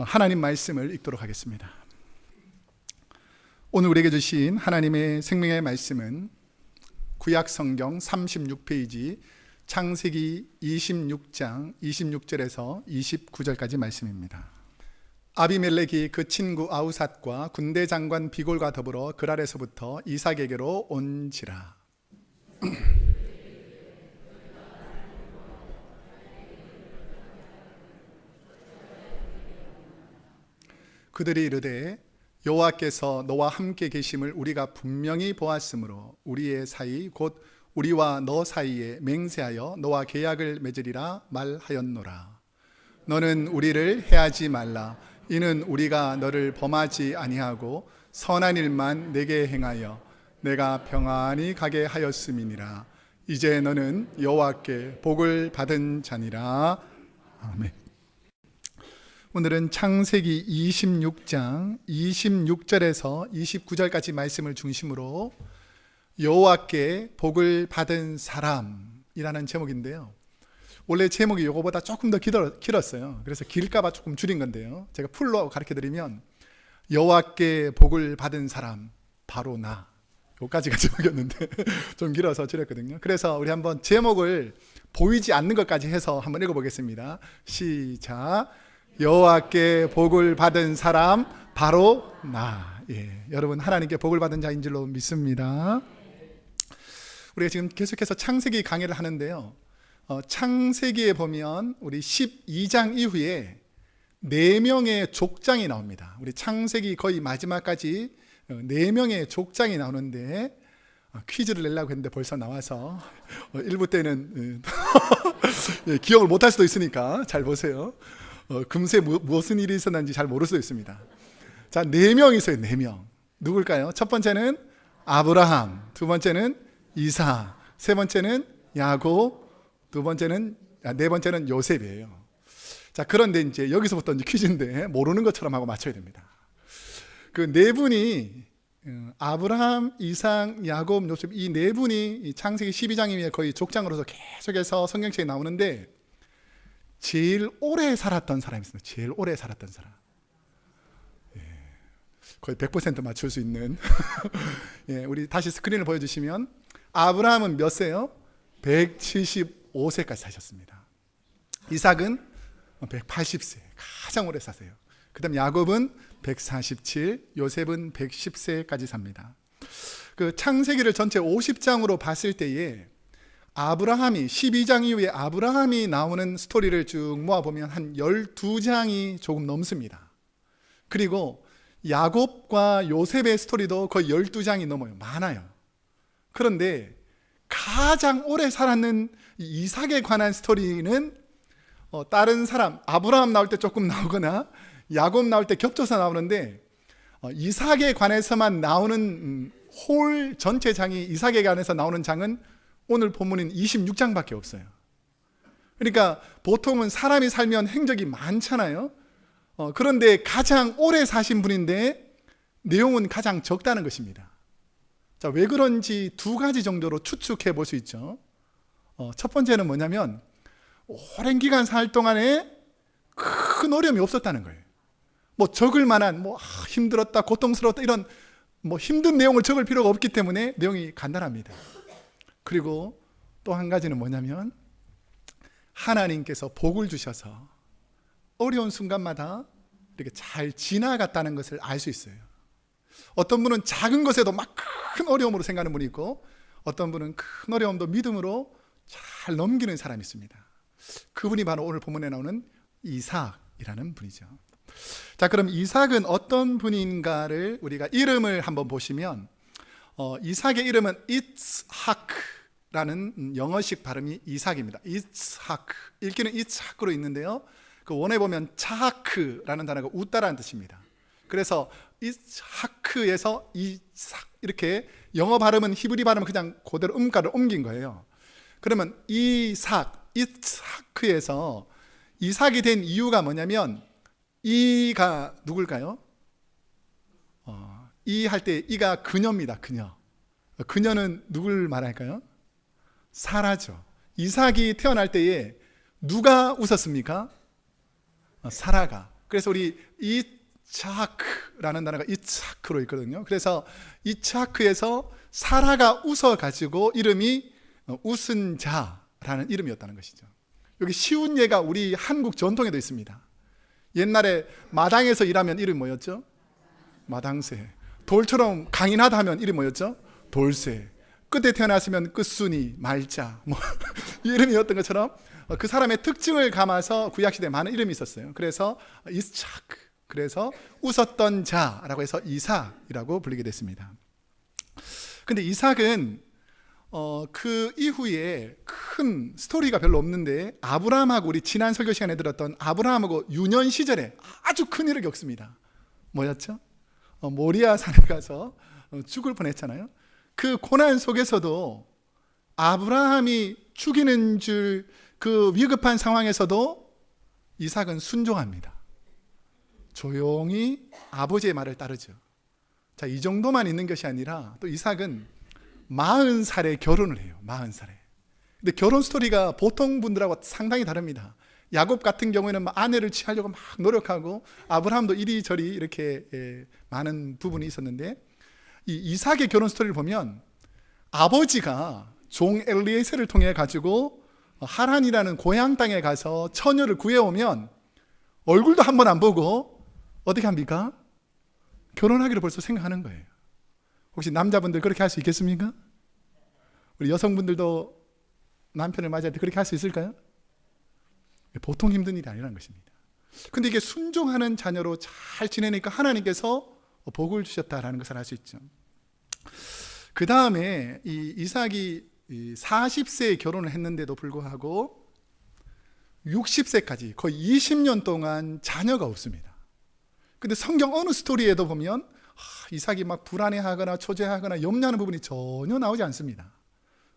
하나님 말씀을 읽도록 하겠습니다. 오늘 우리에게 주신 하나님의 생명의 말씀은 구약 성경 36페이지 창세기 26장 26절에서 29절까지 말씀입니다. 아비멜렉이 그 친구 아우삿과 군대 장관 비골과 더불어 그랄에서부터 이삭에게로 온지라. 그들이 이르되 여호와께서 너와 함께 계심을 우리가 분명히 보았으므로 우리의 사이 곧 우리와 너 사이에 맹세하여 너와 계약을 맺으리라 말하였노라. 너는 우리를 해하지 말라. 이는 우리가 너를 범하지 아니하고 선한 일만 내게 행하여 내가 평안히 가게 하였음이니라. 이제 너는 여호와께 복을 받은 자니라. 아멘. 오늘은 창세기 26장 26절에서 29절까지 말씀을 중심으로 여호와께 복을 받은 사람이라는 제목인데요. 원래 제목이 이거보다 조금 더 길었어요. 그래서 길까 봐 조금 줄인 건데요. 제가 풀로 가르쳐드리면 여호와께 복을 받은 사람 바로 나, 여기까지가 제목이었는데 좀 길어서 줄였거든요. 그래서 우리 한번 제목을 보이지 않는 것까지 해서 한번 읽어보겠습니다. 시작. 여호와께 복을 받은 사람 바로 나. 여러분 하나님께 복을 받은 자인 줄로 믿습니다. 우리가 지금 계속해서 창세기 강의를 하는데요. 창세기에 보면 우리 12장 이후에 4명의 족장이 나옵니다. 우리 창세기 거의 마지막까지 4명의 족장이 나오는데 퀴즈를 내려고 했는데 벌써 나와서 1부 때는 기억을 못할 수도 있으니까 잘 보세요. 금세 무슨 일이 있었는지 잘 모를 수도 있습니다. 자, 4명 있어요. 4명. 누굴까요? 첫 번째는 아브라함, 두 번째는 이삭, 세 번째는 야곱, 네 번째는 요셉이에요. 자, 그런데 이제 여기서부터 이제 퀴즈인데 모르는 것처럼 하고 맞춰야 됩니다. 그 4분이 아브라함, 이삭, 야곱, 요셉 이 4분이 창세기 12장 이후에 거의 족장으로서 계속해서 성경책에 나오는데 제일 오래 살았던 사람이 있습니다. 제일 오래 살았던 사람. 거의 100% 맞출 수 있는. 우리 다시 스크린을 보여주시면 아브라함은 몇 세요? 175세까지 사셨습니다. 이삭은 180세, 가장 오래 사세요. 그 다음 야곱은 147, 요셉은 110세까지 삽니다. 그 창세기를 전체 50장으로 봤을 때에 아브라함이 12장 이후에 아브라함이 나오는 스토리를 쭉 모아보면 한 12장이 조금 넘습니다. 그리고 야곱과 요셉의 스토리도 거의 12장이 넘어요. 많아요. 그런데 가장 오래 살았는 이삭에 관한 스토리는 다른 사람, 아브라함 나올 때 조금 나오거나 야곱 나올 때 겹쳐서 나오는데 이삭에 관해서만 나오는 홀 전체 장이 이삭에 관해서 나오는 장은 오늘 본문인 26장밖에 없어요. 그러니까 보통은 사람이 살면 행적이 많잖아요. 그런데 가장 오래 사신 분인데 내용은 가장 적다는 것입니다. 자, 왜 그런지 2가지 정도로 추측해 볼 수 있죠. 첫 번째는 뭐냐면 오랜 기간 살 동안에 큰 어려움이 없었다는 거예요. 뭐 적을 만한 힘들었다, 고통스러웠다 이런 힘든 내용을 적을 필요가 없기 때문에 내용이 간단합니다. 그리고 또 한 가지는 뭐냐면 하나님께서 복을 주셔서 어려운 순간마다 이렇게 잘 지나갔다는 것을 알 수 있어요. 어떤 분은 작은 것에도 막 큰 어려움으로 생각하는 분이 있고 어떤 분은 큰 어려움도 믿음으로 잘 넘기는 사람이 있습니다. 그분이 바로 오늘 본문에 나오는 이삭이라는 분이죠. 자, 그럼 이삭은 어떤 분인가를 우리가 이름을 한번 보시면 이삭의 이름은 이츠하크라는 영어식 발음이 이삭입니다. 이츠하크, 읽기는 이츠하크로 있는데요. 그 원에 보면 차하크라는 단어가 웃다라는 뜻입니다. 그래서 이츠하크에서 이삭 이렇게 영어 발음은 히브리 발음은 그냥 그대로 음가를 옮긴 거예요. 그러면 이츠하크에서 이삭이 된 이유가 뭐냐면 이가 누굴까요? 이 할 때 이가 그녀입니다. 그녀. 그녀는 누굴 말할까요? 사라죠. 이삭이 태어날 때에 누가 웃었습니까? 사라가. 그래서 우리 이츠하크라는 단어가 이츠하크로 있거든요. 그래서 이츠하크에서 사라가 웃어가지고 이름이 웃은 자라는 이름이었다는 것이죠. 여기 쉬운 예가 우리 한국 전통에도 있습니다. 옛날에 마당에서 일하면 이름이 뭐였죠? 마당새. 돌처럼 강인하다 하면 이름이 뭐였죠? 돌새. 끝에 태어났으면 끝순이, 말자 뭐 이름이었던 것처럼 그 사람의 특징을 감아서 구약시대에 많은 이름이 있었어요. 그래서 이스차크, 그래서 웃었던 자라고 해서 이삭이라고 불리게 됐습니다. 근데 이삭은 그 이후에 큰 스토리가 별로 없는데 아브라함하고 우리 지난 설교 시간에 들었던 아브라함하고 유년 시절에 아주 큰 일을 겪습니다. 뭐였죠? 모리아 산에 가서 죽을 뻔했잖아요. 그 고난 속에서도 아브라함이 죽이는 줄 그 위급한 상황에서도 이삭은 순종합니다. 조용히 아버지의 말을 따르죠. 자, 이 정도만 있는 것이 아니라 또 이삭은 40살에 결혼을 해요. 40살에. 근데 결혼 스토리가 보통 분들하고 상당히 다릅니다. 야곱 같은 경우에는 아내를 취하려고 막 노력하고 아브라함도 이리저리 이렇게 많은 부분이 있었는데 이 이삭의 결혼 스토리를 보면 아버지가 종 엘리에셀을 통해 가지고 하란이라는 고향 땅에 가서 처녀를 구해오면 얼굴도 한 번 안 보고 어떻게 합니까? 결혼하기로 벌써 생각하는 거예요. 혹시 남자분들 그렇게 할 수 있겠습니까? 우리 여성분들도 남편을 맞이할 때 그렇게 할 수 있을까요? 보통 힘든 일이 아니라는 것입니다. 근데 이게 순종하는 자녀로 잘 지내니까 하나님께서 복을 주셨다라는 것을 알 수 있죠. 그 다음에 이 이삭이 40세에 결혼을 했는데도 불구하고 60세까지 거의 20년 동안 자녀가 없습니다. 근데 성경 어느 스토리에도 보면 이삭이 막 불안해하거나 초조해하거나 염려하는 부분이 전혀 나오지 않습니다.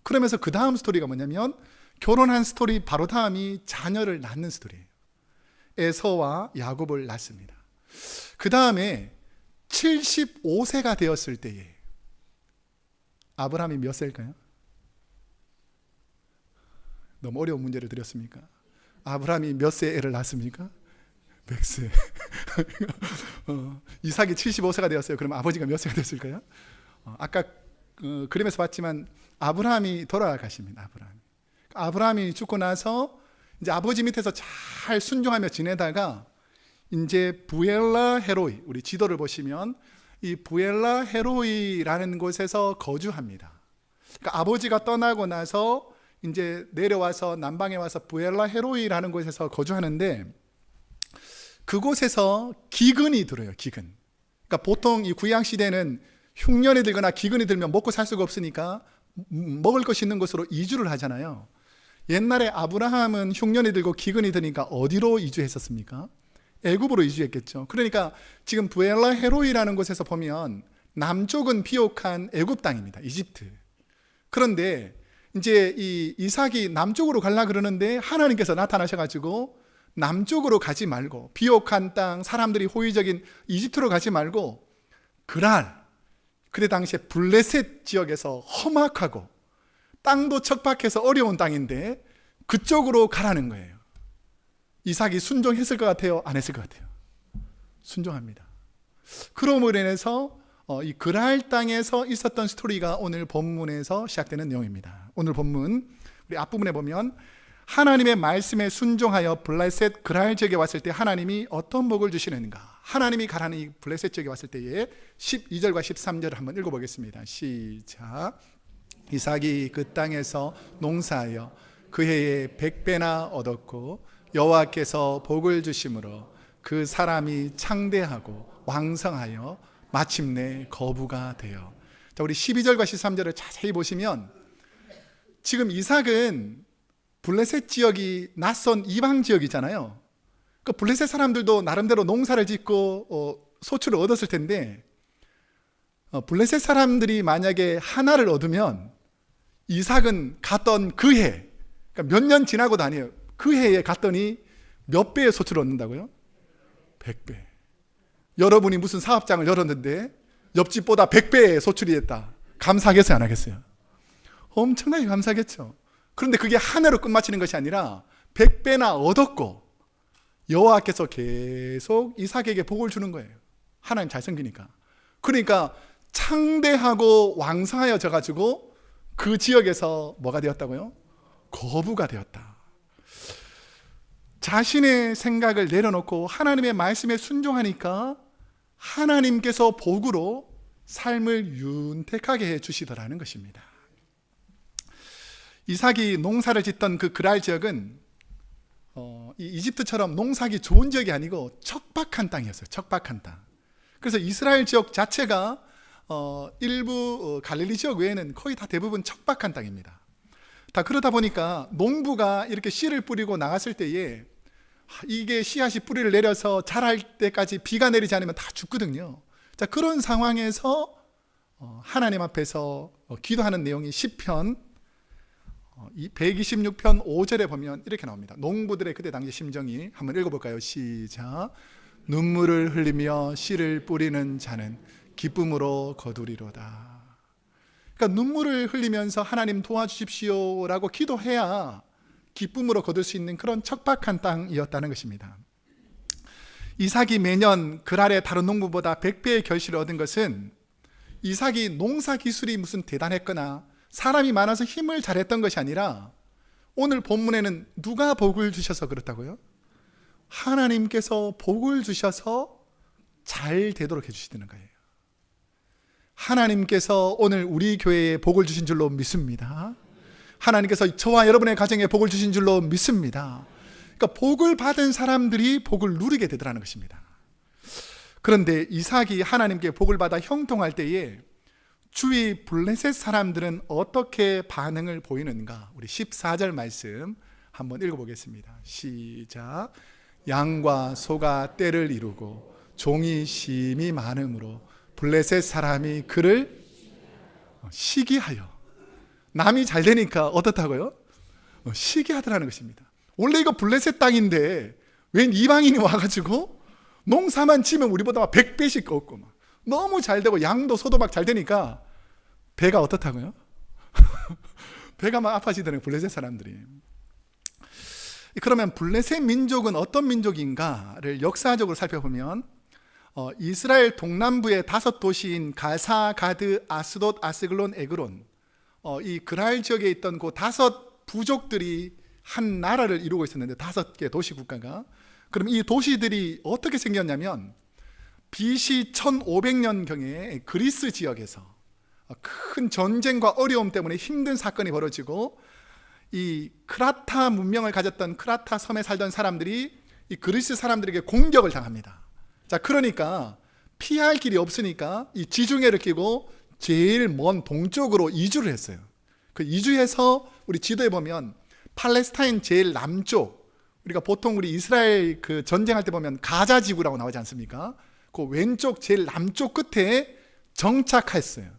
그러면서 그 다음 스토리가 뭐냐면 결혼한 스토리 바로 다음이 자녀를 낳는 스토리예요. 에서와 야곱을 낳습니다. 그 다음에 75세가 되었을 때에 아브라함이 몇 세일까요? 너무 어려운 문제를 드렸습니까? 아브라함이 몇 세 애를 낳습니까? 100세. 이삭이 75세가 되었어요. 그럼 아버지가 몇 세가 됐을까요? 아까 그림에서 봤지만 아브라함이 돌아가십니다. 아브라함이 죽고 나서 이제 아버지 밑에서 잘 순종하며 지내다가 이제 부엘라 헤로이, 우리 지도를 보시면 이 부엘라 헤로이라는 곳에서 거주합니다. 그러니까 아버지가 떠나고 나서 이제 내려와서 남방에 와서 부엘라 헤로이라는 곳에서 거주하는데 그곳에서 기근이 들어요. 기근. 그러니까 보통 이 구약 시대는 흉년이 들거나 기근이 들면 먹고 살 수가 없으니까 먹을 것이 있는 곳으로 이주를 하잖아요. 옛날에 아브라함은 흉년이 들고 기근이 드니까 어디로 이주했었습니까? 애굽으로 이주했겠죠. 그러니까 지금 부엘라 헤로이라는 곳에서 보면 남쪽은 비옥한 애굽 땅입니다. 이집트. 그런데 이제 이 이삭이 남쪽으로 가려고 그러는데 하나님께서 나타나셔가지고 남쪽으로 가지 말고 비옥한 땅, 사람들이 호의적인 이집트로 가지 말고 그랄, 그때 당시에 블레셋 지역에서 험악하고 땅도 척박해서 어려운 땅인데 그쪽으로 가라는 거예요. 이삭이 순종했을 것 같아요? 안 했을 것 같아요? 순종합니다. 그럼으로 인해서 이 그랄 땅에서 있었던 스토리가 오늘 본문에서 시작되는 내용입니다. 오늘 본문 우리 앞부분에 보면 하나님의 말씀에 순종하여 블레셋 그랄 지역에 왔을 때 하나님이 어떤 복을 주시는가, 하나님이 가라는 이 블레셋 지역에 왔을 때에 12절과 13절을 한번 읽어보겠습니다. 시작. 이삭이 그 땅에서 농사하여 그 해에 100배나 얻었고 여호와께서 복을 주심으로 그 사람이 창대하고 왕성하여 마침내 거부가 되어. 자, 우리 12절과 13절을 자세히 보시면 지금 이삭은 블레셋 지역이 낯선 이방 지역이잖아요. 그 블레셋 사람들도 나름대로 농사를 짓고 소출을 얻었을 텐데 블레셋 사람들이 만약에 하나를 얻으면 이삭은 갔던 그 해, 그러니까 몇 년 지나고도 아니에요. 그 해에 갔더니 몇 배의 소출을 얻는다고요? 100배. 여러분이 무슨 사업장을 열었는데 옆집보다 100배의 소출이 됐다. 감사하겠어요? 안 하겠어요? 엄청나게 감사하겠죠. 그런데 그게 한 해로 끝마치는 것이 아니라 100배나 얻었고 여호와께서 계속 이삭에게 복을 주는 거예요. 하나님 잘 섬기니까. 그러니까 창대하고 왕성하여져 가지고 그 지역에서 뭐가 되었다고요? 거부가 되었다. 자신의 생각을 내려놓고 하나님의 말씀에 순종하니까 하나님께서 복으로 삶을 윤택하게 해주시더라는 것입니다. 이삭이 농사를 짓던 그 그랄 지역은 이집트처럼 농사하기 좋은 지역이 아니고 척박한 땅이었어요. 척박한 땅. 그래서 이스라엘 지역 자체가 일부 갈릴리 지역 외에는 거의 다 대부분 척박한 땅입니다. 다 그러다 보니까 농부가 이렇게 씨를 뿌리고 나갔을 때에 이게 씨앗이 뿌리를 내려서 자랄 때까지 비가 내리지 않으면 다 죽거든요. 자, 그런 상황에서 하나님 앞에서 기도하는 내용이 시편 126편 5절에 보면 이렇게 나옵니다. 농부들의 그때 당시 심정이 한번 읽어볼까요? 시작. 눈물을 흘리며 씨를 뿌리는 자는 기쁨으로 거두리로다. 그러니까 눈물을 흘리면서 하나님 도와주십시오라고 기도해야 기쁨으로 거둘 수 있는 그런 척박한 땅이었다는 것입니다. 이삭이 매년 그랄의 다른 농부보다 100배의 결실을 얻은 것은 이삭이 농사 기술이 무슨 대단했거나 사람이 많아서 힘을 잘했던 것이 아니라 오늘 본문에는 누가 복을 주셔서 그렇다고요? 하나님께서 복을 주셔서 잘 되도록 해주시는 거예요. 하나님께서 오늘 우리 교회에 복을 주신 줄로 믿습니다. 하나님께서 저와 여러분의 가정에 복을 주신 줄로 믿습니다. 그러니까 복을 받은 사람들이 복을 누리게 되더라는 것입니다. 그런데 이삭이 하나님께 복을 받아 형통할 때에 주위 블레셋 사람들은 어떻게 반응을 보이는가? 우리 14절 말씀 한번 읽어보겠습니다. 시작. 양과 소가 떼를 이루고 종이 심이 많으므로 블레셋 사람이 그를 시기하여. 남이 잘 되니까 어떻다고요? 시기하더라는 것입니다. 원래 이거 블레셋 땅인데 웬 이방인이 와가지고 농사만 지면 우리보다 100배씩 얻고 막 너무 잘 되고 양도 소도 막 잘 되니까 배가 어떻다고요? 배가 막 아파지더라고요, 블레셋 사람들이. 그러면 블레셋 민족은 어떤 민족인가를 역사적으로 살펴보면 이스라엘 동남부의 5도시인 가사, 가드, 아스돗, 아스글론, 에그론, 이 그랄 지역에 있던 그 5 부족들이 한 나라를 이루고 있었는데 5개 도시 국가가. 그럼 이 도시들이 어떻게 생겼냐면 BC 1500년경에 그리스 지역에서 큰 전쟁과 어려움 때문에 힘든 사건이 벌어지고 이 크라타 문명을 가졌던 크라타 섬에 살던 사람들이 이 그리스 사람들에게 공격을 당합니다. 자, 그러니까 피할 길이 없으니까 이 지중해를 끼고 제일 먼 동쪽으로 이주를 했어요. 그 이주해서 우리 지도에 보면 팔레스타인 제일 남쪽, 우리가 보통 우리 이스라엘 그 전쟁할 때 보면 가자 지구라고 나오지 않습니까? 그 왼쪽 제일 남쪽 끝에 정착했어요.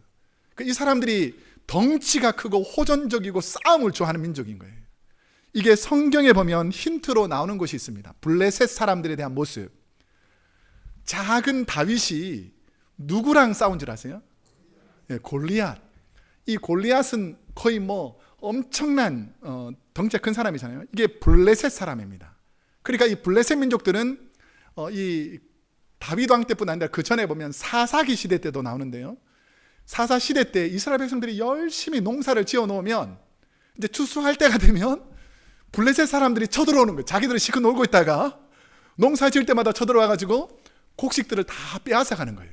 이 사람들이 덩치가 크고 호전적이고 싸움을 좋아하는 민족인 거예요. 이게 성경에 보면 힌트로 나오는 곳이 있습니다. 블레셋 사람들에 대한 모습. 작은 다윗이 누구랑 싸운 줄 아세요? 골리앗. 이 골리앗은 거의 뭐 엄청난 덩치가 큰 사람이잖아요. 이게 블레셋 사람입니다. 그러니까 이 블레셋 민족들은 이 다윗 왕 때뿐 아니라 그 전에 보면 사사기 시대 때도 나오는데요. 사사 시대 때 이스라엘 백성들이 열심히 농사를 지어 놓으면 이제 추수할 때가 되면 블레셋 사람들이 쳐들어오는 거예요. 자기들은 시커 놀고 있다가 농사 지을 때마다 쳐들어와 가지고 곡식들을 다 빼앗아 가는 거예요.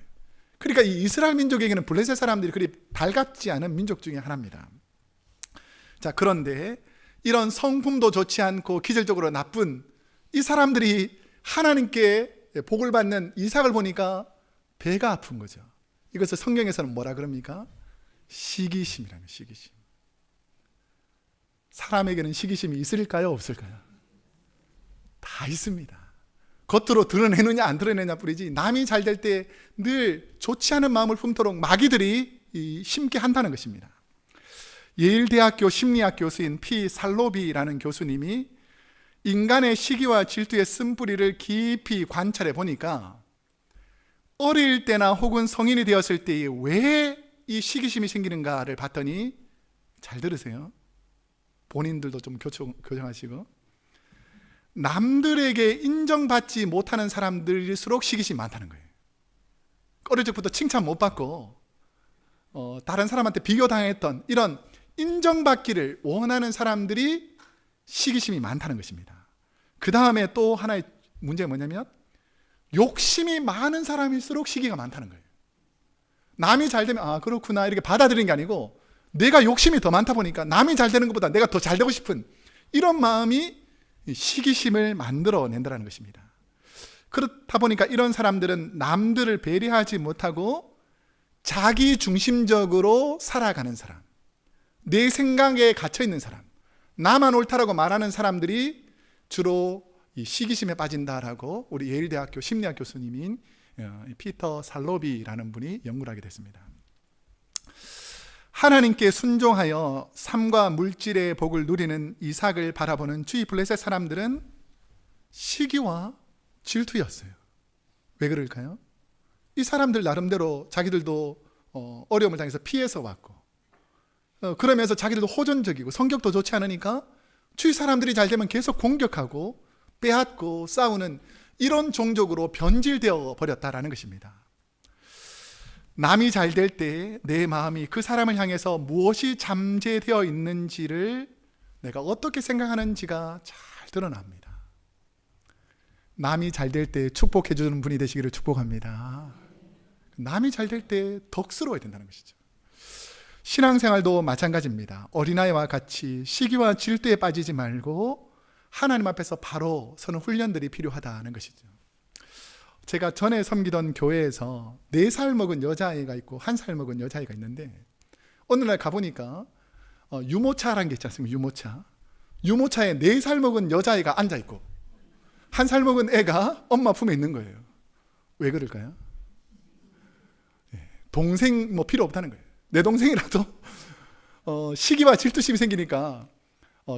그러니까 이 이스라엘 민족에게는 블레셋 사람들이 그리 달갑지 않은 민족 중에 하나입니다. 자, 그런데 이런 성품도 좋지 않고 기질적으로 나쁜 이 사람들이 하나님께 복을 받는 이삭을 보니까 배가 아픈 거죠. 이것을 성경에서는 뭐라 그럽니까? 시기심이라는, 시기심. 사람에게는 시기심이 있을까요, 없을까요? 다 있습니다. 겉으로 드러내느냐 안 드러내냐 뿐이지 남이 잘 될 때 늘 좋지 않은 마음을 품도록 마귀들이 심게 한다는 것입니다. 예일대학교 심리학 교수인 피 살로비라는 교수님이 인간의 시기와 질투의 쓴뿌리를 깊이 관찰해 보니까 어릴 때나 혹은 성인이 되었을 때에 왜 이 시기심이 생기는가를 봤더니, 잘 들으세요. 본인들도 좀 교정하시고, 남들에게 인정받지 못하는 사람들일수록 시기심이 많다는 거예요. 어릴 적부터 칭찬 못 받고 다른 사람한테 비교당했던 이런 인정받기를 원하는 사람들이 시기심이 많다는 것입니다. 그 다음에 또 하나의 문제가 뭐냐면 욕심이 많은 사람일수록 시기가 많다는 거예요. 남이 잘 되면 아 그렇구나 이렇게 받아들이는 게 아니고 내가 욕심이 더 많다 보니까 남이 잘 되는 것보다 내가 더 잘 되고 싶은 이런 마음이 시기심을 만들어낸다는 것입니다. 그렇다 보니까 이런 사람들은 남들을 배려하지 못하고 자기 중심적으로 살아가는 사람, 내 생각에 갇혀있는 사람, 나만 옳다라고 말하는 사람들이 주로 이 시기심에 빠진다라고 우리 예일대학교 심리학 교수님인 피터 살로비라는 분이 연구를 하게 됐습니다. 하나님께 순종하여 삶과 물질의 복을 누리는 이삭을 바라보는 주위 블레셋 사람들은 시기와 질투였어요. 왜 그럴까요? 이 사람들 나름대로 자기들도 어려움을 당해서 피해서 왔고 그러면서 자기들도 호전적이고 성격도 좋지 않으니까 주위 사람들이 잘 되면 계속 공격하고 빼앗고 싸우는 이런 종족으로 변질되어 버렸다라는 것입니다. 남이 잘 될 때 내 마음이 그 사람을 향해서 무엇이 잠재되어 있는지를 내가 어떻게 생각하는지가 잘 드러납니다. 남이 잘 될 때 축복해 주는 분이 되시기를 축복합니다. 남이 잘 될 때 덕스러워야 된다는 것이죠. 신앙생활도 마찬가지입니다. 어린아이와 같이 시기와 질투에 빠지지 말고 하나님 앞에서 바로 서는 훈련들이 필요하다는 것이죠. 제가 전에 섬기던 교회에서 4살 먹은 여자아이가 있고 1살 먹은 여자아이가 있는데 어느 날 가보니까 유모차라는 게 있지 않습니까? 유모차에 4살 먹은 여자아이가 앉아있고 1살 먹은 애가 엄마 품에 있는 거예요. 왜 그럴까요? 동생 뭐 필요 없다는 거예요. 내 동생이라도 시기와 질투심이 생기니까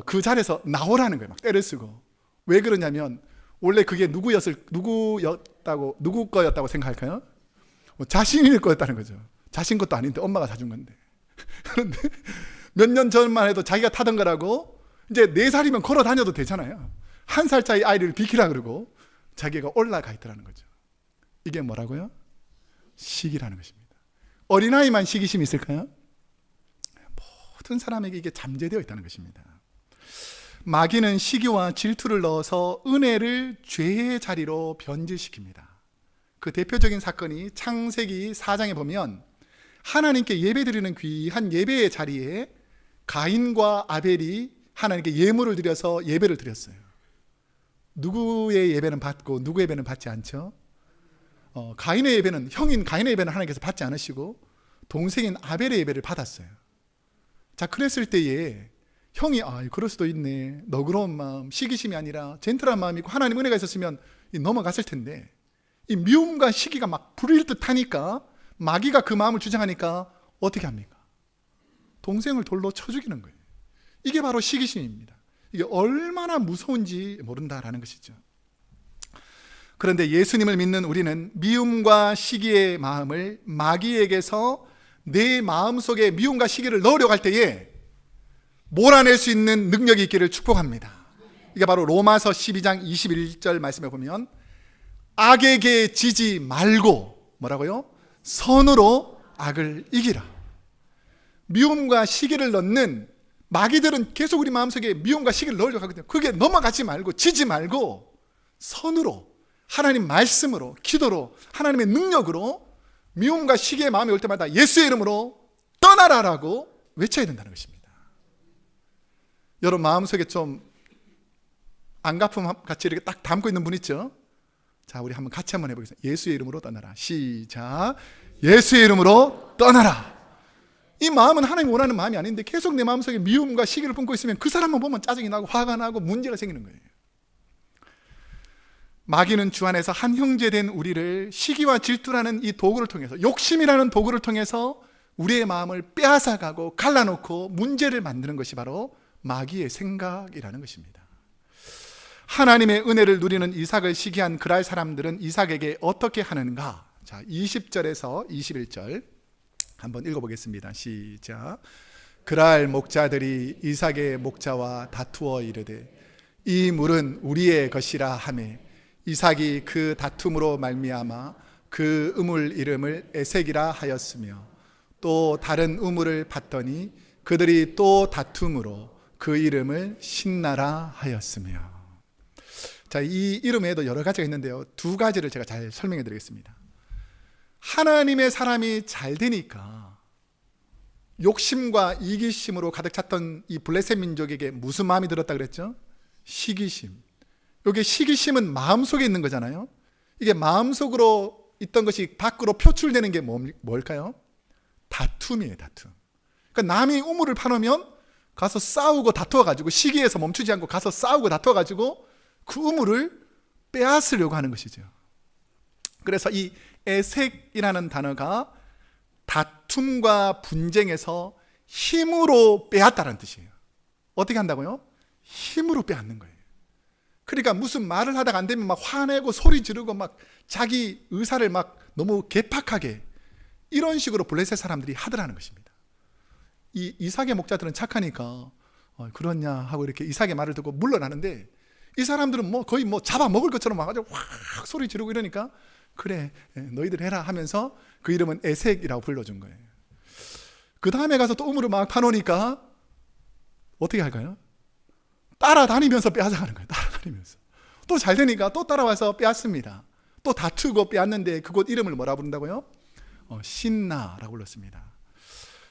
그 자리에서 나오라는 거예요. 막 때를 쓰고. 왜 그러냐면 원래 그게 누구 거였다고 생각할까요? 자신일 거였다는 거죠. 자신 것도 아닌데 엄마가 사준 건데. 그런데 몇 년 전만 해도 자기가 타던 거라고 이제 4살이면 걸어 다녀도 되잖아요. 1살 차이 아이를 비키라 그러고 자기가 올라가 있더라는 거죠. 이게 뭐라고요? 시기라는 것입니다. 어린아이만 시기심이 있을까요? 모든 사람에게 이게 잠재되어 있다는 것입니다. 마귀는 시기와 질투를 넣어서 은혜를 죄의 자리로 변질시킵니다. 그 대표적인 사건이 창세기 4장에 보면 하나님께 예배드리는 귀한 예배의 자리에 가인과 아벨이 하나님께 예물을 드려서 예배를 드렸어요. 누구의 예배는 받고 누구의 예배는 받지 않죠? 가인의 예배는 형인 가인의 예배는 하나님께서 받지 않으시고 동생인 아벨의 예배를 받았어요. 자, 그랬을 때에 형이 그럴 수도 있네, 너그러운 마음, 시기심이 아니라 젠틀한 마음이 있고 하나님 은혜가 있었으면 넘어갔을 텐데 이 미움과 시기가 막 불일 듯 하니까 마귀가 그 마음을 주장하니까 어떻게 합니까? 동생을 돌로 쳐 죽이는 거예요. 이게 바로 시기심입니다. 이게 얼마나 무서운지 모른다라는 것이죠. 그런데 예수님을 믿는 우리는 미움과 시기의 마음을 마귀에게서 내 마음속에 미움과 시기를 넣으려고 할 때에 몰아낼 수 있는 능력이 있기를 축복합니다. 이게 바로 로마서 12장 21절 말씀에 보면 악에게 지지 말고 뭐라고요? 선으로 악을 이기라. 미움과 시기를 넣는 마귀들은 계속 우리 마음속에 미움과 시기를 넣으려고 하거든요. 그게 넘어가지 말고 지지 말고 선으로 하나님 말씀으로 기도로 하나님의 능력으로 미움과 시기의 마음이 올 때마다 예수의 이름으로 떠나라라고 외쳐야 된다는 것입니다. 여러분 마음속에 좀 안가품 같이 이렇게 딱 담고 있는 분 있죠? 자, 우리 한번 같이 한번 해보겠습니다. 예수의 이름으로 떠나라. 시작. 예수의 이름으로 떠나라. 이 마음은 하나님이 원하는 마음이 아닌데 계속 내 마음속에 미움과 시기를 품고 있으면 그 사람만 보면 짜증이 나고 화가 나고 문제가 생기는 거예요. 마귀는 주 안에서 한 형제된 우리를 시기와 질투라는 이 도구를 통해서, 욕심이라는 도구를 통해서 우리의 마음을 빼앗아가고 갈라놓고 문제를 만드는 것이 바로 마귀의 생각이라는 것입니다. 하나님의 은혜를 누리는 이삭을 시기한 그랄 사람들은 이삭에게 어떻게 하는가? 자, 20절에서 21절 한번 읽어보겠습니다. 시작. 그랄 목자들이 이삭의 목자와 다투어 이르되 이 물은 우리의 것이라 하매 이삭이 그 다툼으로 말미암아 그 우물 이름을 에색이라 하였으며 또 다른 우물을 팠더니 그들이 또 다툼으로 그 이름을 신나라 하였으며. 자, 이 이름에도 여러 가지가 있는데요, 두 가지를 제가 잘 설명해 드리겠습니다. 하나님의 사람이 잘 되니까 욕심과 이기심으로 가득 찼던 이 블레셋 민족에게 무슨 마음이 들었다 그랬죠? 시기심. 여기 시기심은 마음속에 있는 거잖아요. 이게 마음속으로 있던 것이 밖으로 표출되는 게 뭘까요? 다툼이에요, 다툼. 그러니까 남이 우물을 파놓으면 가서 싸우고 다투어가지고, 시기에서 멈추지 않고 가서 싸우고 다투어가지고 그 우물을 빼앗으려고 하는 것이죠. 그래서 이 에색이라는 단어가 다툼과 분쟁에서 힘으로 빼앗다라는 뜻이에요. 어떻게 한다고요? 힘으로 빼앗는 거예요. 그러니까 무슨 말을 하다가 안 되면 막 화내고 소리 지르고 막 자기 의사를 막 너무 개팍하게, 이런 식으로 블레셋 사람들이 하더라는 것입니다. 이 이삭의 목자들은 착하니까 그러냐 하고 이렇게 이삭의 말을 듣고 물러나는데, 이 사람들은 뭐 거의 뭐 잡아먹을 것처럼 아주 확 소리 지르고 이러니까 그래 너희들 해라 하면서 그 이름은 에색이라고 불러준 거예요. 그 다음에 가서 또 우물을 막 파놓으니까 어떻게 할까요? 따라다니면서 빼앗아가는 거예요. 따라다니면서 또 잘 되니까 또 따라와서 빼앗습니다. 또 다투고 빼앗는데 그곳 이름을 뭐라 부른다고요? 신나라고 불렀습니다.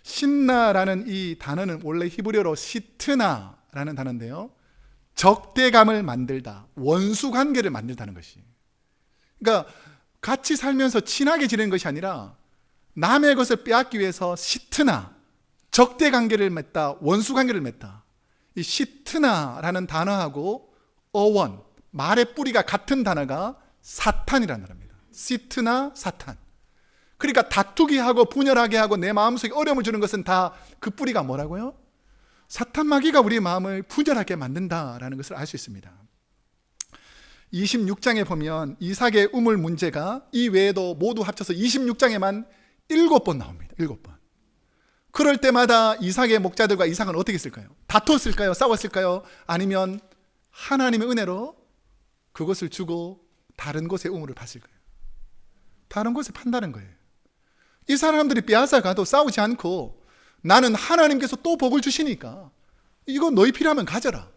신나라는 이 단어는 원래 히브리어로 시트나라는 단어인데요, 적대감을 만들다, 원수관계를 만들다는 것이. 그러니까 같이 살면서 친하게 지내는 것이 아니라 남의 것을 빼앗기 위해서 시트나, 적대관계를 맺다, 원수관계를 맺다. 이 시트나라는 단어하고 어원, 말의 뿌리가 같은 단어가 사탄이라는 단어입니다. 시트나, 사탄. 그러니까 다투게 하고 분열하게 하고 내 마음속에 어려움을 주는 것은 다 그 뿌리가 뭐라고요? 사탄 마귀가 우리 마음을 분열하게 만든다라는 것을 알 수 있습니다. 26장에 보면 이삭의 우물 문제가 이 외에도 모두 합쳐서 26장에만 7번 나옵니다. 7번. 그럴 때마다 이삭의 목자들과 이삭은 어떻게 했을까요? 다투었을까요? 싸웠을까요? 아니면 하나님의 은혜로 그것을 주고 다른 곳에 우물을 팠을까요? 다른 곳에 판다는 거예요. 이 사람들이 빼앗아 가도 싸우지 않고, 나는 하나님께서 또 복을 주시니까 이거 너희 필요하면 가져라,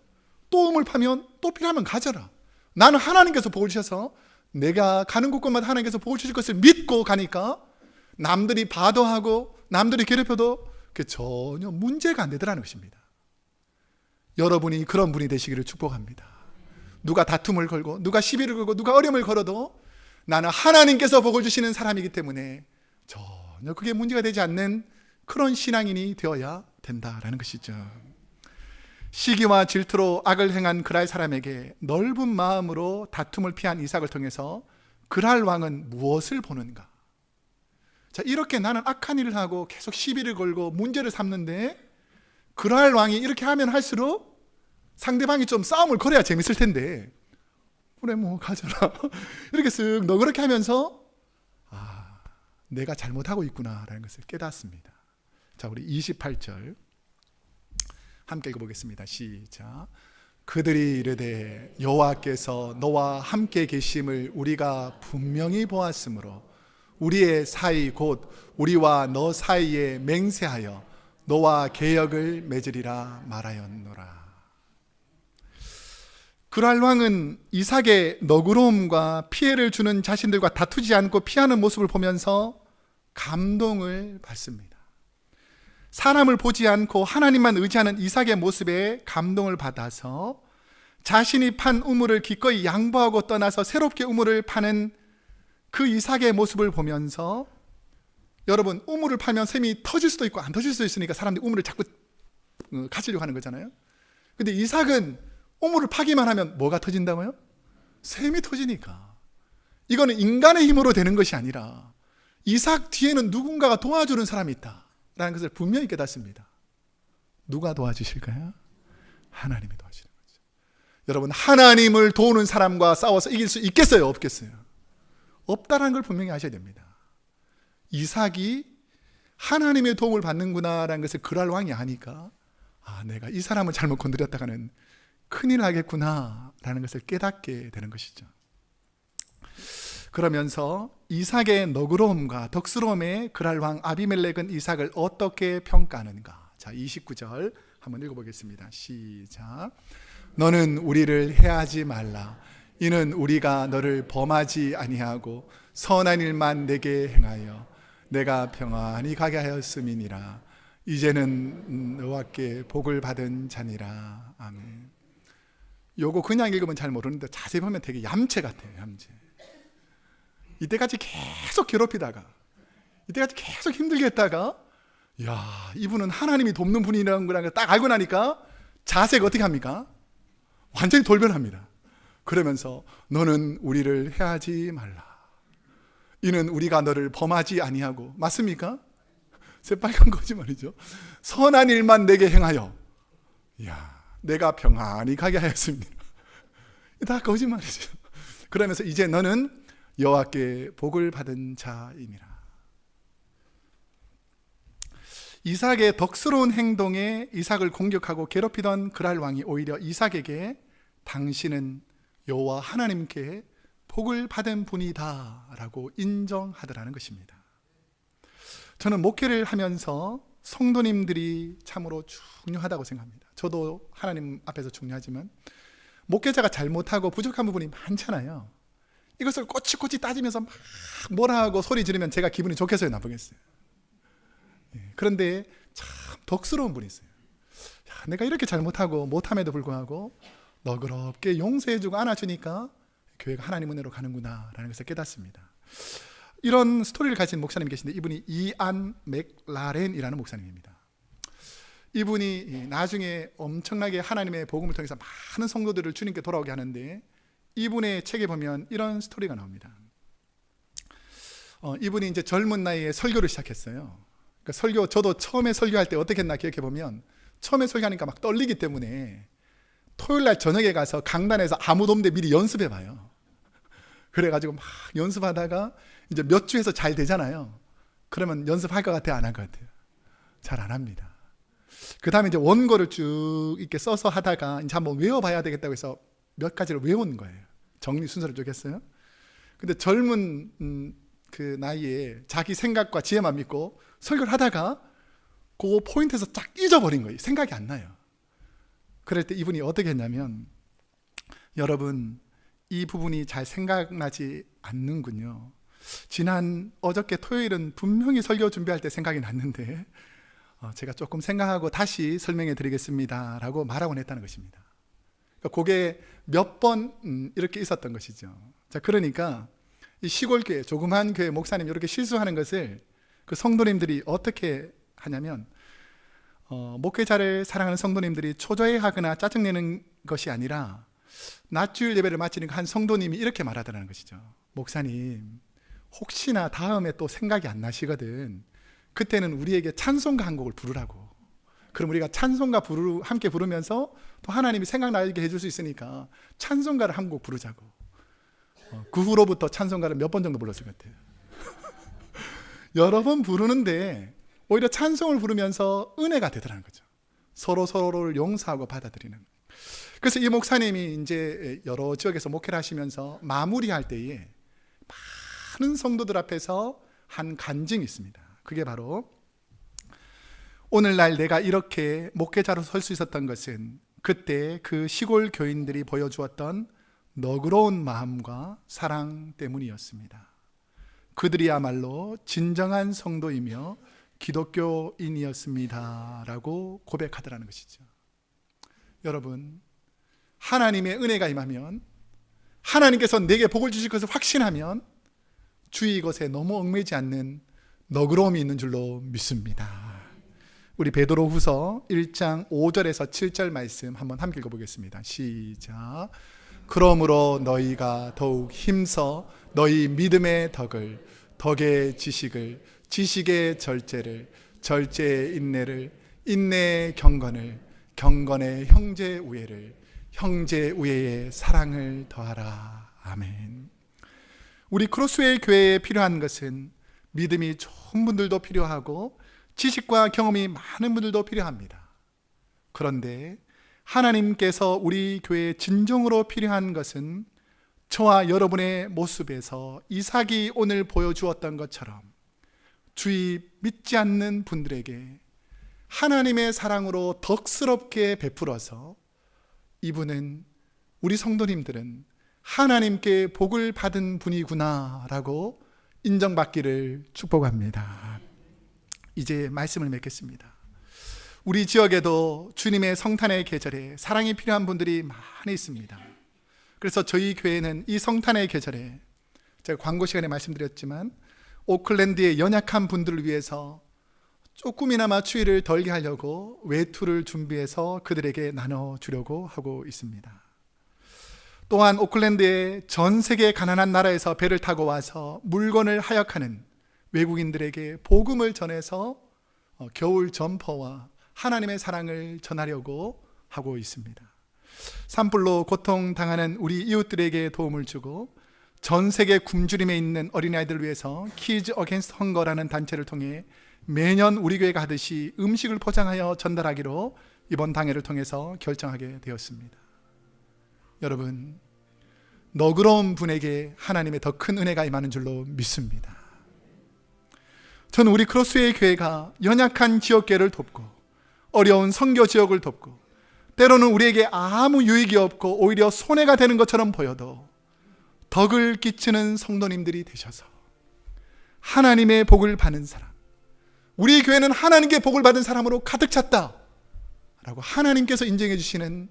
또 우물 파면 또 필요하면 가져라, 나는 하나님께서 복을 주셔서 내가 가는 곳곳마다 하나님께서 복을 주실 것을 믿고 가니까 남들이 바도하고 남들이 괴롭혀도 그게 전혀 문제가 안 되더라는 것입니다. 여러분이 그런 분이 되시기를 축복합니다. 누가 다툼을 걸고 누가 시비를 걸고 누가 어려움을 걸어도 나는 하나님께서 복을 주시는 사람이기 때문에 전혀 그게 문제가 되지 않는 그런 신앙인이 되어야 된다라는 것이죠. 시기와 질투로 악을 행한 그랄 사람에게 넓은 마음으로 다툼을 피한 이삭을 통해서 그랄 왕은 무엇을 보는가? 자, 이렇게 나는 악한 일을 하고 계속 시비를 걸고 문제를 삼는데 그랄 왕이 이렇게 하면 할수록 상대방이 좀 싸움을 걸어야 재밌을 텐데, 그래 뭐 가져라 이렇게 쓱 너그럽게 하면서 내가 잘못하고 있구나라는 것을 깨닫습니다. 자, 우리 28절 함께 읽어보겠습니다. 시작. 그들이 이르되 여호와께서 너와 함께 계심을 우리가 분명히 보았으므로 우리의 사이 곧 우리와 너 사이에 맹세하여 너와 계약을 맺으리라 말하였노라. 그랄 왕은 이삭의 너그러움과 피해를 주는 자신들과 다투지 않고 피하는 모습을 보면서 감동을 받습니다. 사람을 보지 않고 하나님만 의지하는 이삭의 모습에 감동을 받아서 자신이 판 우물을 기꺼이 양보하고 떠나서 새롭게 우물을 파는 그 이삭의 모습을 보면서, 여러분 우물을 파면 샘이 터질 수도 있고 안 터질 수도 있으니까 사람들이 우물을 자꾸 가지려고 하는 거잖아요. 근데 이삭은 우물을 파기만 하면 뭐가 터진다고요? 샘이 터지니까. 이거는 인간의 힘으로 되는 것이 아니라 이삭 뒤에는 누군가가 도와주는 사람이 있다라는 것을 분명히 깨닫습니다. 누가 도와주실까요? 하나님이 도와주시는 거죠. 여러분, 하나님을 도우는 사람과 싸워서 이길 수 있겠어요? 없겠어요? 없다라는 걸 분명히 아셔야 됩니다. 이삭이 하나님의 도움을 받는구나라는 것을 그랄 왕이 아니까 내가 이 사람을 잘못 건드렸다가는 큰일 나겠구나 라는 것을 깨닫게 되는 것이죠. 그러면서 이삭의 너그러움과 덕스러움에 그랄 왕 아비멜렉은 이삭을 어떻게 평가하는가. 자, 29절 한번 읽어보겠습니다. 시작. 너는 우리를 해하지 말라. 이는 우리가 너를 범하지 아니하고 선한 일만 내게 행하여 내가 평안히 가게 하였음이니라. 이제는 여호와께 복을 받은 자니라. 아멘. 요거 그냥 읽으면 잘 모르는데 자세히 보면 되게 얌체 같아요. 얌체. 이때까지 계속 괴롭히다가, 이때까지 계속 힘들게 했다가, 야, 이분은 하나님이 돕는 분이라는 걸 딱 알고 나니까 자세가 어떻게 합니까? 완전히 돌변합니다. 그러면서 너는 우리를 해하지 말라. 이는 우리가 너를 범하지 아니하고, 맞습니까? 새빨간 거짓말이죠. 선한 일만 내게 행하여, 야, 내가 평안히 가게 하였습니다. 다 거짓말이죠. 그러면서 이제 너는 여호와께 복을 받은 자이니라. 이삭의 덕스러운 행동에 이삭을 공격하고 괴롭히던 그랄 왕이 오히려 이삭에게 당신은 여호와 하나님께 복을 받은 분이다 라고 인정하더라는 것입니다. 저는 목회를 하면서 성도님들이 참으로 중요하다고 생각합니다. 저도 하나님 앞에서 중요하지만 목회자가 잘못하고 부족한 부분이 많잖아요. 이것을 꼬치꼬치 따지면서 막 뭐라 하고 소리 지르면 제가 기분이 좋겠어요, 나쁘겠어요? 그런데 참 덕스러운 분이 있어요. 야, 내가 이렇게 잘못하고 못함에도 불구하고 너그럽게 용서해주고 안아주니까 교회가 하나님 은혜로 가는구나 라는 것을 깨닫습니다. 이런 스토리를 가진 목사님이 계신데 이분이 이안 맥라렌이라는 목사님입니다. 이분이 나중에 엄청나게 하나님의 복음을 통해서 많은 성도들을 주님께 돌아오게 하는데 이분의 책에 보면 이런 스토리가 나옵니다. 이분이 이제 젊은 나이에 설교를 시작했어요. 그러니까 저도 처음에 설교할 때 어떻게 했나 기억해 보면 처음에 설교하니까 막 떨리기 때문에 토요일 날 저녁에 가서 강단에서 아무도 없는데 미리 연습해 봐요. 그래가지고 막 연습하다가 이제 몇 주에서 잘 되잖아요. 그러면 연습할 것 같아요, 안 할 것 같아요? 잘 안 합니다. 그 다음에 이제 원고를 쭉 이렇게 써서 하다가 이제 한번 외워봐야 되겠다고 해서 몇 가지를 외운 거예요. 정리 순서를 쭉 했어요. 근데 젊은 그 나이에 자기 생각과 지혜만 믿고 설교를 하다가 그 포인트에서 쫙 잊어버린 거예요. 생각이 안 나요. 그럴 때 이분이 어떻게 했냐면, 여러분 이 부분이 잘 생각나지 않는군요. 어저께 토요일은 분명히 설교 준비할 때 생각이 났는데 제가 조금 생각하고 다시 설명해 드리겠습니다 라고 말하곤 했다는 것입니다. 그게 몇 번 이렇게 있었던 것이죠. 자, 그러니까 이 시골 교회, 조그만 교회 목사님이 이렇게 실수하는 것을 그 성도님들이 어떻게 하냐면, 목회자를 사랑하는 성도님들이 초조해하거나 짜증내는 것이 아니라 낮주일 예배를 마치니까 한 성도님이 이렇게 말하더라는 것이죠. 목사님, 혹시나 다음에 또 생각이 안 나시거든, 그때는 우리에게 찬송가 한 곡을 부르라고. 그럼 우리가 찬송가 함께 부르면서 또 하나님이 생각나게 해줄 수 있으니까 찬송가를 한 곡 부르자고. 그 후로부터 찬송가를 몇 번 정도 불렀을 것 같아요. 여러 번 부르는데 오히려 찬송을 부르면서 은혜가 되더라는 거죠. 서로를 용서하고 받아들이는. 그래서 이 목사님이 이제 여러 지역에서 목회를 하시면서 마무리할 때에 많은 성도들 앞에서 한 간증이 있습니다. 그게 바로, 오늘날 내가 이렇게 목회자로 설 수 있었던 것은 그때 그 시골 교인들이 보여주었던 너그러운 마음과 사랑 때문이었습니다. 그들이야말로 진정한 성도이며 기독교인이었습니다 라고 고백하더라는 것이죠. 여러분, 하나님의 은혜가 임하면, 하나님께서 내게 복을 주실 것을 확신하면 주의 것에 너무 얽매이지 않는 너그러움이 있는 줄로 믿습니다. 우리 베드로후서 1장 5절에서 7절 말씀 한번 함께 읽어보겠습니다. 시작. 그러므로 너희가 더욱 힘써 너희 믿음의 덕을, 덕의 지식을, 지식의 절제를, 절제의 인내를, 인내의 경건을, 경건의 형제 우애를, 형제 우애의 사랑을 더하라. 아멘. 우리 크로스웨이 교회에 필요한 것은 믿음이 좋은 분들도 필요하고 지식과 경험이 많은 분들도 필요합니다. 그런데 하나님께서 우리 교회에 진정으로 필요한 것은 저와 여러분의 모습에서 이삭이 오늘 보여주었던 것처럼 주의 믿지 않는 분들에게 하나님의 사랑으로 덕스럽게 베풀어서 이분은, 우리 성도님들은 하나님께 복을 받은 분이구나 라고 인정받기를 축복합니다. 이제 말씀을 맺겠습니다. 우리 지역에도 주님의 성탄의 계절에 사랑이 필요한 분들이 많이 있습니다. 그래서 저희 교회는 이 성탄의 계절에, 제가 광고 시간에 말씀드렸지만 오클랜드의 연약한 분들을 위해서 조금이나마 추위를 덜게 하려고 외투를 준비해서 그들에게 나눠주려고 하고 있습니다. 또한 오클랜드의 전 세계 가난한 나라에서 배를 타고 와서 물건을 하역하는 외국인들에게 복음을 전해서 겨울 점퍼와 하나님의 사랑을 전하려고 하고 있습니다. 산불로 고통당하는 우리 이웃들에게 도움을 주고 전 세계 굶주림에 있는 어린아이들을 위해서 키즈 어게인스트 헝거라는 단체를 통해 매년 우리 교회가 하듯이 음식을 포장하여 전달하기로 이번 당회를 통해서 결정하게 되었습니다. 여러분, 너그러운 분에게 하나님의 더 큰 은혜가 임하는 줄로 믿습니다. 저는 우리 크로스웨이 교회가 연약한 지역교회를 돕고 어려운 선교 지역을 돕고 때로는 우리에게 아무 유익이 없고 오히려 손해가 되는 것처럼 보여도 덕을 끼치는 성도님들이 되셔서 하나님의 복을 받는 사람, 우리 교회는 하나님께 복을 받은 사람으로 가득 찼다 라고 하나님께서 인정해 주시는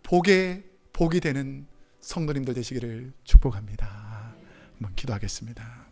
복의 복이 되는 성도님들 되시기를 축복합니다. 한번 기도하겠습니다.